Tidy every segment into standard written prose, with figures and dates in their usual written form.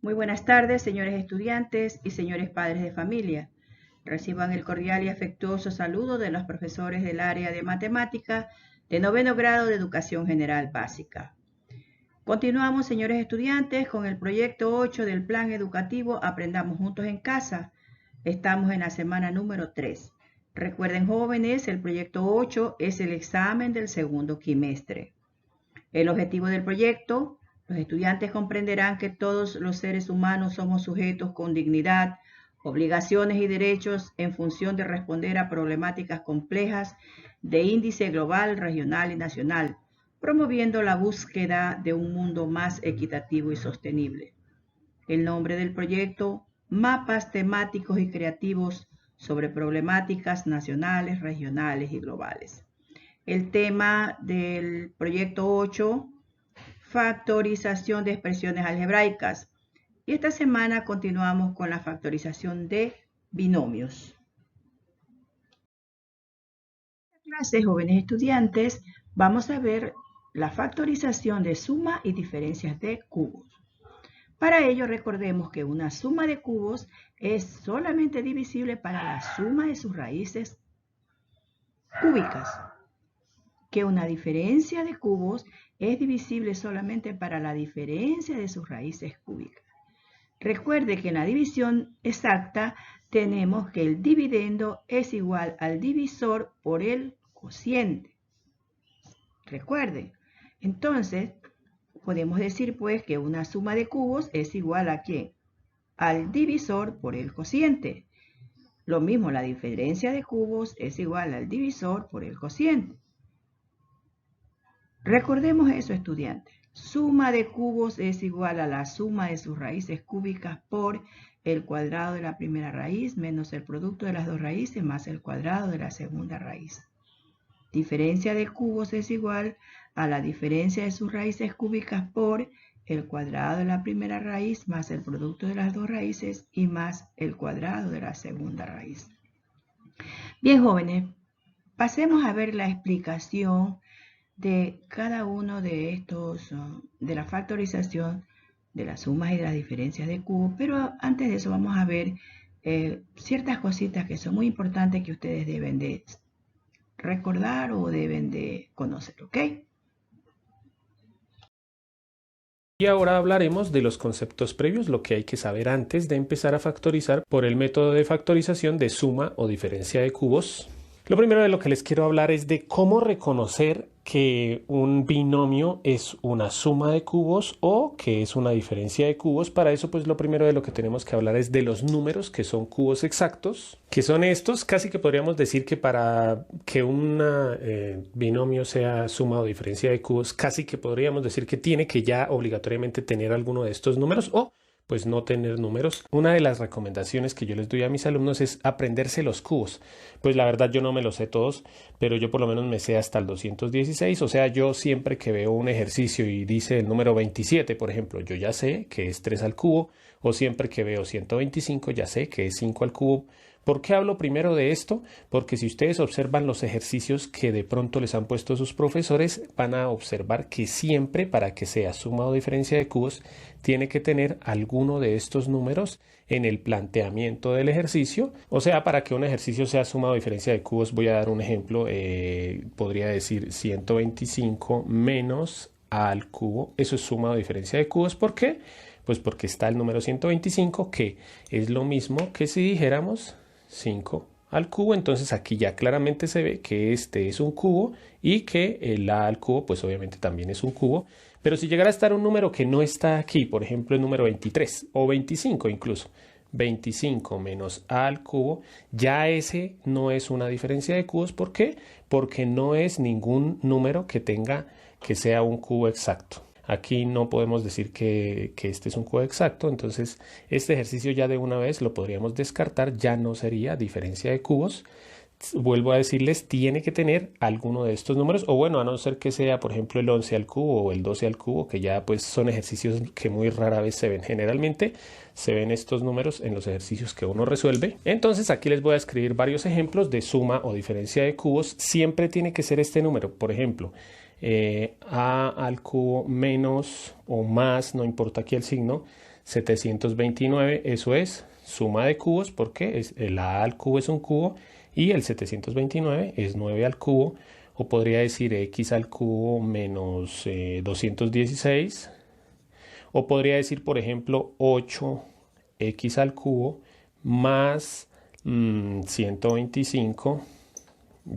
Muy buenas tardes, señores estudiantes y señores padres de familia. Reciban el cordial y afectuoso saludo de los profesores del área de matemática de noveno grado de Educación General Básica. Continuamos, señores estudiantes, con el proyecto 8 del Plan Educativo Aprendamos Juntos en Casa. Estamos en la semana número 3. Recuerden, jóvenes, el proyecto 8 es el examen del segundo quimestre. El objetivo del proyecto: los estudiantes comprenderán que todos los seres humanos somos sujetos con dignidad, obligaciones y derechos en función de responder a problemáticas complejas de índice global, regional y nacional, promoviendo la búsqueda de un mundo más equitativo y sostenible. El nombre del proyecto: Mapas temáticos y creativos sobre problemáticas nacionales, regionales y globales. El tema del proyecto 8, factorización de expresiones algebraicas. Y esta semana continuamos con la factorización de binomios. En esta clase, jóvenes estudiantes, vamos a ver la factorización de suma y diferencias de cubos. Para ello, recordemos que una suma de cubos es solamente divisible para la suma de sus raíces cúbicas, que una diferencia de cubos es divisible solamente para la diferencia de sus raíces cúbicas. Recuerde que en la división exacta tenemos que el dividendo es igual al divisor por el cociente. Recuerden, entonces podemos decir pues que una suma de cubos es igual a ¿qué? Al divisor por el cociente. Lo mismo, la diferencia de cubos es igual al divisor por el cociente. Recordemos eso, estudiantes. Suma de cubos es igual a la suma de sus raíces cúbicas por el cuadrado de la primera raíz menos el producto de las dos raíces más el cuadrado de la segunda raíz. Diferencia de cubos es igual a la diferencia de sus raíces cúbicas por el cuadrado de la primera raíz más el producto de las dos raíces y más el cuadrado de la segunda raíz. Bien, jóvenes, pasemos a ver la explicación de cada uno de estos, de la factorización de las sumas y de las diferencias de cubos, pero antes de eso vamos a ver ciertas cositas que son muy importantes que ustedes deben de recordar o deben de conocer, ¿ok? Y ahora hablaremos de los conceptos previos, lo que hay que saber antes de empezar a factorizar por el método de factorización de suma o diferencia de cubos. Lo primero de lo que les quiero hablar es de cómo reconocer que un binomio es una suma de cubos o que es una diferencia de cubos. Para eso, pues lo primero de lo que tenemos que hablar es de los números que son cubos exactos, que son estos. Casi que podríamos decir que para que un binomio sea suma o diferencia de cubos, casi que podríamos decir que tiene que ya obligatoriamente tener alguno de estos números o pues no tener números. Una de las recomendaciones que yo les doy a mis alumnos es aprenderse los cubos. Pues la verdad yo no me los sé todos, pero yo por lo menos me sé hasta el 216. O sea, yo siempre que veo un ejercicio y dice el número 27, por ejemplo, yo ya sé que es 3 al cubo, o siempre que veo 125 ya sé que es 5 al cubo. ¿Por qué hablo primero de esto? Porque si ustedes observan los ejercicios que de pronto les han puesto sus profesores, van a observar que siempre para que sea suma o diferencia de cubos, tiene que tener alguno de estos números en el planteamiento del ejercicio. O sea, para que un ejercicio sea suma o diferencia de cubos, voy a dar un ejemplo, podría decir 125 menos a al cubo, eso es suma o diferencia de cubos. ¿Por qué? Pues porque está el número 125, que es lo mismo que si dijéramos 5 al cubo. Entonces aquí ya claramente se ve que este es un cubo y que el a al cubo pues obviamente también es un cubo. Pero si llegara a estar un número que no está aquí, por ejemplo el número 23 o 25 incluso, 25 menos a al cubo, ya ese no es una diferencia de cubos. ¿Por qué? Porque no es ningún número que sea un cubo exacto. Aquí no podemos decir que este es un cubo exacto, entonces este ejercicio ya de una vez lo podríamos descartar, ya no sería diferencia de cubos. Vuelvo a decirles, tiene que tener alguno de estos números, o bueno, a no ser que sea, por ejemplo, el 11 al cubo o el 12 al cubo, que ya pues son ejercicios que muy rara vez se ven. Generalmente se ven estos números en los ejercicios que uno resuelve. Entonces aquí les voy a escribir varios ejemplos de suma o diferencia de cubos. Siempre tiene que ser este número, por ejemplo, a al cubo menos o más, no importa aquí el signo, 729, eso es suma de cubos porque el a al cubo es un cubo y el 729 es 9 al cubo, o podría decir x al cubo menos 216, o podría decir, por ejemplo, 8x al cubo más 125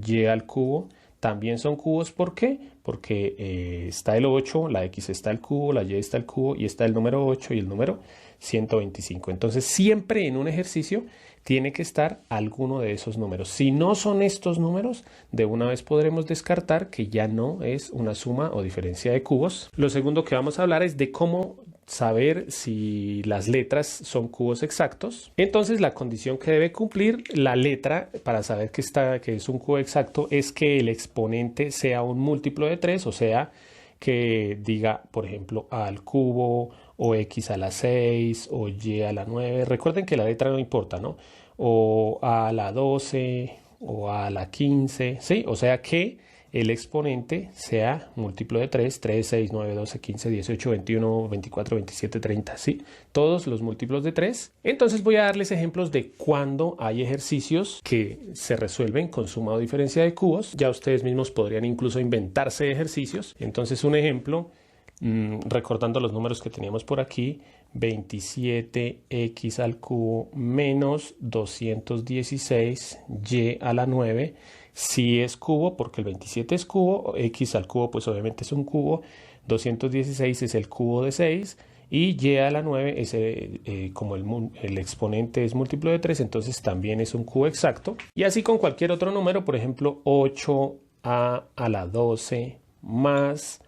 y al cubo. También son cubos, ¿por qué? Porque está el 8, la x está al cubo, la y está al cubo y está el número 8 y el número 125. Entonces siempre en un ejercicio tiene que estar alguno de esos números. Si no son estos números, de una vez podremos descartar que ya no es una suma o diferencia de cubos. Lo segundo que vamos a hablar es de cómo saber si las letras son cubos exactos. Entonces la condición que debe cumplir la letra para saber que es un cubo exacto es que el exponente sea un múltiplo de 3, o sea que diga, por ejemplo, a al cubo o x a la 6 o y a la 9. Recuerden que la letra no importa, ¿no? O a la 12 o a la 15, ¿sí? O sea que el exponente sea múltiplo de 3, 3, 6, 9, 12, 15, 18, 21, 24, 27, 30, ¿sí? Todos los múltiplos de 3. Entonces voy a darles ejemplos de cuando hay ejercicios que se resuelven con suma o diferencia de cubos. Ya ustedes mismos podrían incluso inventarse ejercicios. Entonces un ejemplo, recordando los números que teníamos por aquí, 27x al cubo menos 216y a la 9. Si es cubo, porque el 27 es cubo, x al cubo pues obviamente es un cubo, 216 es el cubo de 6 y y a la 9 es como el exponente es múltiplo de 3, entonces también es un cubo exacto. Y así con cualquier otro número, por ejemplo 8a a la 12 más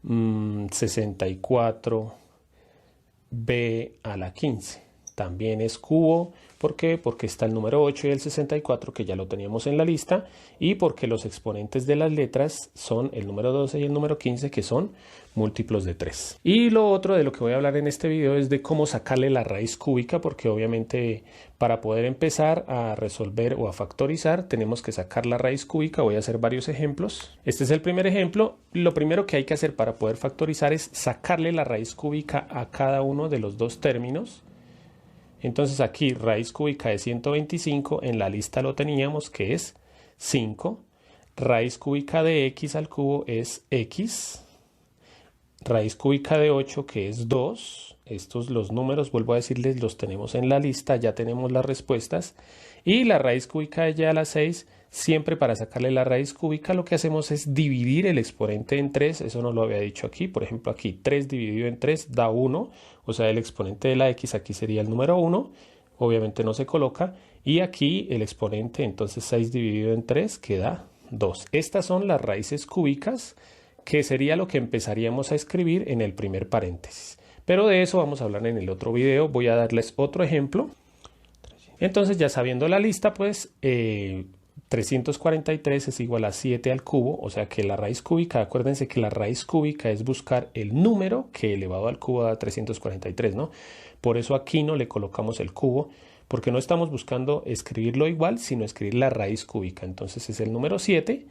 64b a la 15. También es cubo. ¿Por qué? Porque está el número 8 y el 64, que ya lo teníamos en la lista, y porque los exponentes de las letras son el número 12 y el número 15, que son múltiplos de 3. Y lo otro de lo que voy a hablar en este video es de cómo sacarle la raíz cúbica, porque obviamente para poder empezar a resolver o a factorizar tenemos que sacar la raíz cúbica. Voy a hacer varios ejemplos. Este es el primer ejemplo. Lo primero que hay que hacer para poder factorizar es sacarle la raíz cúbica a cada uno de los dos términos. Entonces aquí raíz cúbica de 125, en la lista lo teníamos que es 5. Raíz cúbica de x al cubo es x. Raíz cúbica de 8 que es 2. Estos los números, vuelvo a decirles, los tenemos en la lista, ya tenemos las respuestas. Y la raíz cúbica de y a la 6, siempre para sacarle la raíz cúbica lo que hacemos es dividir el exponente en 3. Eso no lo había dicho aquí. Por ejemplo, aquí 3 dividido en 3 da 1. O sea, el exponente de la x aquí sería el número 1. Obviamente no se coloca. Y aquí el exponente, entonces 6 dividido en 3 queda 2. Estas son las raíces cúbicas, que sería lo que empezaríamos a escribir en el primer paréntesis. Pero de eso vamos a hablar en el otro video. Voy a darles otro ejemplo. Entonces, ya sabiendo la lista, pues 343 es igual a 7 al cubo, o sea que la raíz cúbica, acuérdense que la raíz cúbica es buscar el número que elevado al cubo da 343, ¿no? Por eso aquí no le colocamos el cubo, porque no estamos buscando escribirlo igual, sino escribir la raíz cúbica. Entonces es el número 7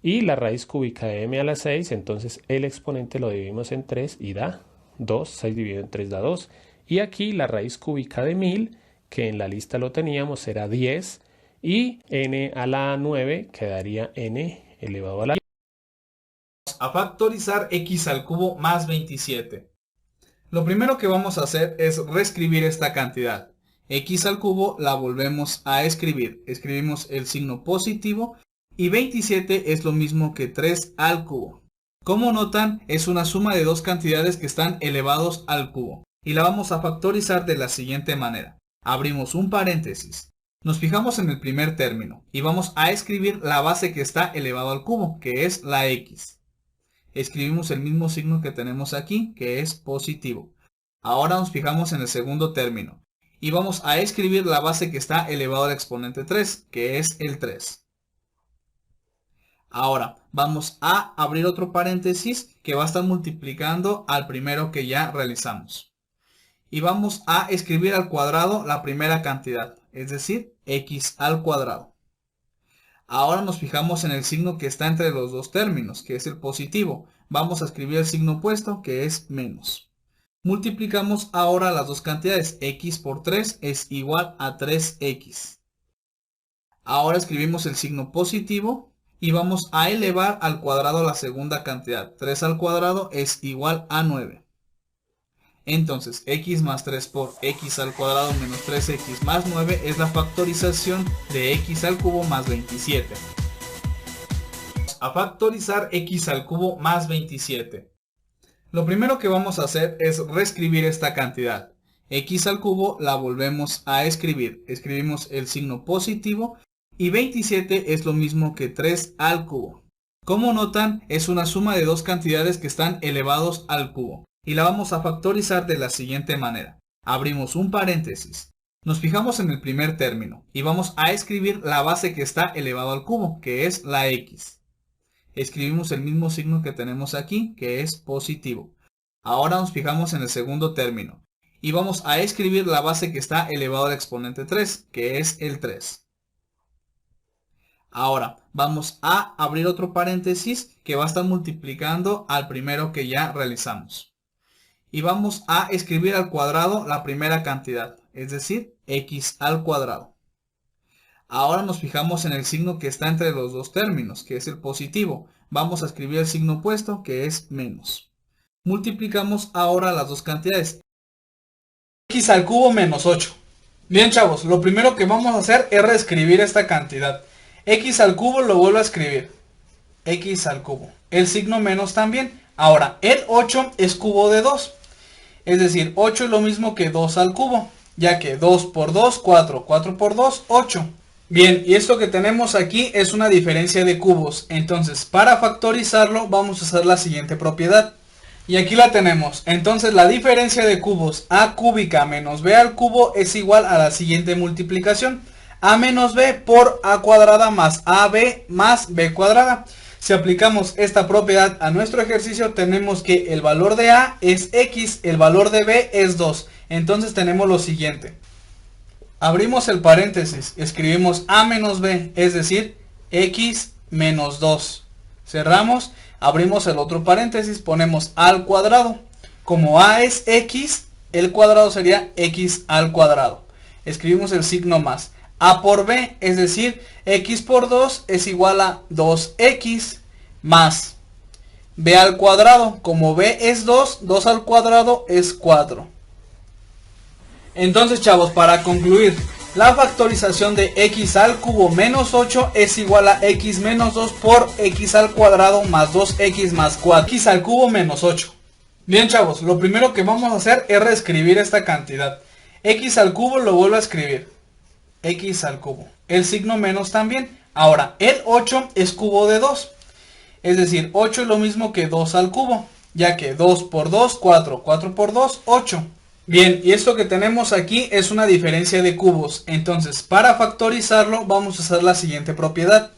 y la raíz cúbica de m a la 6, entonces el exponente lo dividimos en 3 y da 2, 6 dividido en 3 da 2. Y aquí la raíz cúbica de 1000, que en la lista lo teníamos, era 10, y n a la 9 quedaría n elevado a la 10. A factorizar x al cubo más 27. Lo primero que vamos a hacer es reescribir esta cantidad. X al cubo la volvemos a escribir. Escribimos el signo positivo y 27 es lo mismo que 3 al cubo. Como notan, es una suma de dos cantidades que están elevados al cubo. Y la vamos a factorizar de la siguiente manera. Abrimos un paréntesis. Nos fijamos en el primer término y vamos a escribir la base que está elevado al cubo, que es la x. Escribimos el mismo signo que tenemos aquí, que es positivo. Ahora nos fijamos en el segundo término y vamos a escribir la base que está elevado al exponente 3, que es el 3. Ahora vamos a abrir otro paréntesis que va a estar multiplicando al primero que ya realizamos. Y vamos a escribir al cuadrado la primera cantidad, es decir, x al cuadrado. Ahora nos fijamos en el signo que está entre los dos términos, que es el positivo. Vamos a escribir el signo opuesto, que es menos. Multiplicamos ahora las dos cantidades. X por 3 es igual a 3x. Ahora escribimos el signo positivo y vamos a elevar al cuadrado la segunda cantidad. 3 al cuadrado es igual a 9. Entonces, x más 3 por x al cuadrado menos 3x más 9 es la factorización de x al cubo más 27. A factorizar x al cubo más 27. Lo primero que vamos a hacer es reescribir esta cantidad. X al cubo la volvemos a escribir. Escribimos el signo positivo y 27 es lo mismo que 3 al cubo. Como notan, es una suma de dos cantidades que están elevados al cubo. Y la vamos a factorizar de la siguiente manera. Abrimos un paréntesis. Nos fijamos en el primer término y vamos a escribir la base que está elevado al cubo, que es la x. Escribimos el mismo signo que tenemos aquí, que es positivo. Ahora nos fijamos en el segundo término y vamos a escribir la base que está elevado al exponente 3, que es el 3. Ahora vamos a abrir otro paréntesis que va a estar multiplicando al primero que ya realizamos. Y vamos a escribir al cuadrado la primera cantidad, es decir, x al cuadrado. Ahora nos fijamos en el signo que está entre los dos términos, que es el positivo. Vamos a escribir el signo opuesto, que es menos. Multiplicamos ahora las dos cantidades. X al cubo menos 8. Bien, chavos, lo primero que vamos a hacer es reescribir esta cantidad. X al cubo lo vuelvo a escribir. X al cubo. El signo menos también. Ahora, el 8 es cubo de 2. Es decir, 8 es lo mismo que 2 al cubo. Ya que 2 por 2, 4. 4 por 2, 8. Bien, y esto que tenemos aquí es una diferencia de cubos. Entonces, para factorizarlo vamos a usar la siguiente propiedad. Y aquí la tenemos. Entonces, la diferencia de cubos a cúbica menos b al cubo es igual a la siguiente multiplicación. A menos b por a cuadrada más ab más b cuadrada. Si aplicamos esta propiedad a nuestro ejercicio, tenemos que el valor de a es x, el valor de b es 2. Entonces tenemos lo siguiente. Abrimos el paréntesis, escribimos a menos b, es decir, x menos 2. Cerramos, abrimos el otro paréntesis, ponemos a al cuadrado. Como a es x, el cuadrado sería x al cuadrado. Escribimos el signo más. A por b, es decir, x por 2 es igual a 2x más b al cuadrado. Como b es 2, 2 al cuadrado es 4. Entonces, chavos, para concluir, la factorización de x al cubo menos 8 es igual a x menos 2 por x al cuadrado más 2x más 4. X al cubo menos 8. Bien, chavos, lo primero que vamos a hacer es reescribir esta cantidad. X al cubo lo vuelvo a escribir. X al cubo. El signo menos también. Ahora, el 8 es cubo de 2. Es decir, 8 es lo mismo que 2 al cubo. Ya que 2 por 2, 4. 4 por 2, 8. Bien, y esto que tenemos aquí es una diferencia de cubos. Entonces, para factorizarlo vamos a usar la siguiente propiedad.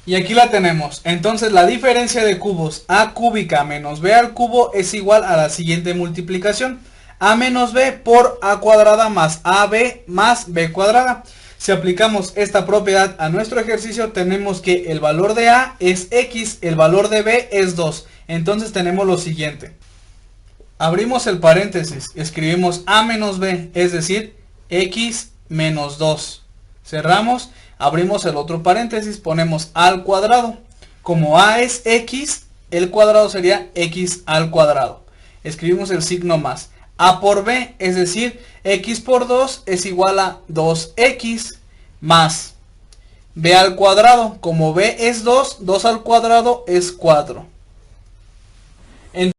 Y aquí la tenemos. Entonces, la diferencia de cubos a cúbica menos b al cubo es igual a la siguiente multiplicación. A menos b por a cuadrada más ab más b cuadrada. Si aplicamos esta propiedad a nuestro ejercicio, tenemos que el valor de a es x, el valor de b es 2. Entonces tenemos lo siguiente. Abrimos el paréntesis, escribimos a menos b, es decir, x menos 2. Cerramos, abrimos el otro paréntesis, ponemos a al cuadrado. Como a es x, el cuadrado sería x al cuadrado. Escribimos el signo más. A por b, es decir, x por 2 es igual a 2x más b al cuadrado. Como b es 2, 2 al cuadrado es 4.